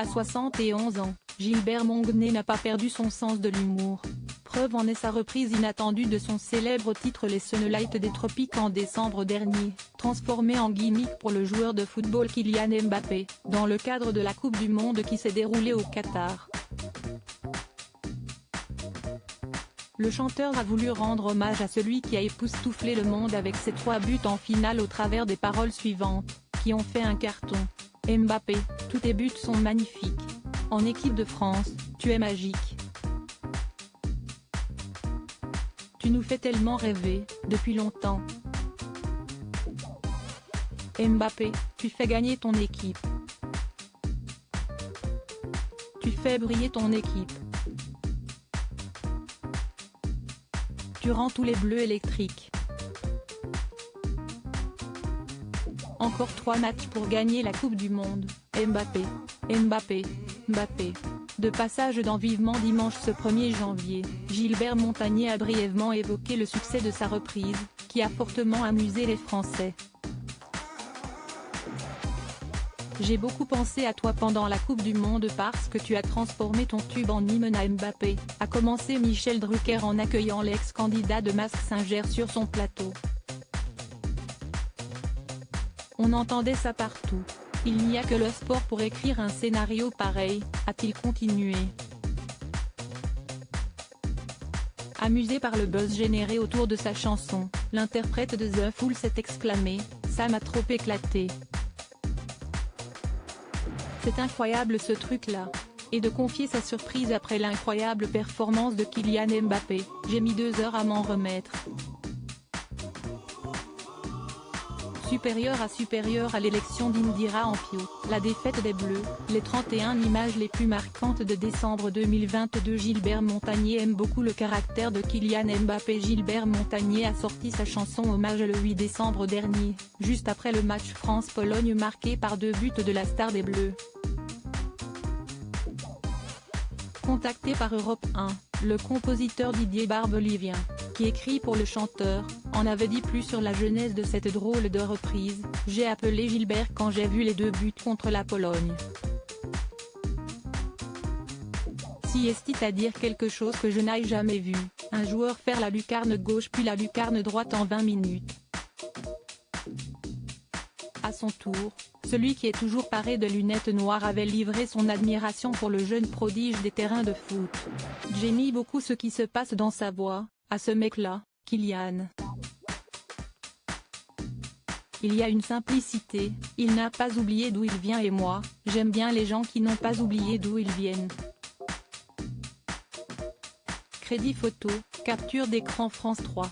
À 71 ans, Gilbert Montagné n'a pas perdu son sens de l'humour. Preuve en est sa reprise inattendue de son célèbre titre Les Sunlights des Tropiques en décembre dernier, transformé en gimmick pour le joueur de football Kylian Mbappé, dans le cadre de la Coupe du Monde qui s'est déroulée au Qatar. Le chanteur a voulu rendre hommage à celui qui a époustouflé le monde avec ses 3 buts en finale au travers des paroles suivantes, qui ont fait un carton. Mbappé, tous tes buts sont magnifiques. En équipe de France, tu es magique. Tu nous fais tellement rêver, depuis longtemps. Mbappé, tu fais gagner ton équipe. Tu fais briller ton équipe. Tu rends tous les bleus électriques. Encore 3 matchs pour gagner la Coupe du Monde. Mbappé, Mbappé, Mbappé. De passage dans Vivement Dimanche ce 1er janvier, Gilbert Montagné a brièvement évoqué le succès de sa reprise, qui a fortement amusé les Français. J'ai beaucoup pensé à toi pendant la Coupe du Monde parce que tu as transformé ton tube en hymne à Mbappé, a commencé Michel Drucker en accueillant l'ex-candidat de Mask Singer sur son plateau. On entendait ça partout. Il n'y a que le sport pour écrire un scénario pareil, a-t-il continué. Amusé par le buzz généré autour de sa chanson, l'interprète de The Fool s'est exclamé « Ça m'a trop éclaté. C'est incroyable ce truc-là ». Et de confier sa surprise après l'incroyable performance de Kylian Mbappé, « J'ai mis 2 heures à m'en remettre. Supérieur à l'élection d'Indira Ampio, la défaite des Bleus, les 31 images les plus marquantes de décembre 2022. Gilbert Montagné aime beaucoup le caractère de Kylian Mbappé. Gilbert Montagné a sorti sa chanson hommage le 8 décembre dernier, juste après le match France-Pologne marqué par 2 buts de la star des Bleus. Contacté par Europe 1, le compositeur Didier Barbelivien, qui écrit pour le chanteur, en avait dit plus sur la genèse de cette drôle de reprise. J'ai appelé Gilbert quand j'ai vu les 2 buts contre la Pologne. Si est-il à dire quelque chose que je n'aille jamais vu, un joueur faire la lucarne gauche puis la lucarne droite en 20 minutes. À son tour, celui qui est toujours paré de lunettes noires avait livré son admiration pour le jeune prodige des terrains de foot. J'aime beaucoup ce qui se passe dans sa voix, à ce mec-là, Kylian. Il y a une simplicité, il n'a pas oublié d'où il vient et moi, j'aime bien les gens qui n'ont pas oublié d'où ils viennent. Crédit photo, capture d'écran France 3.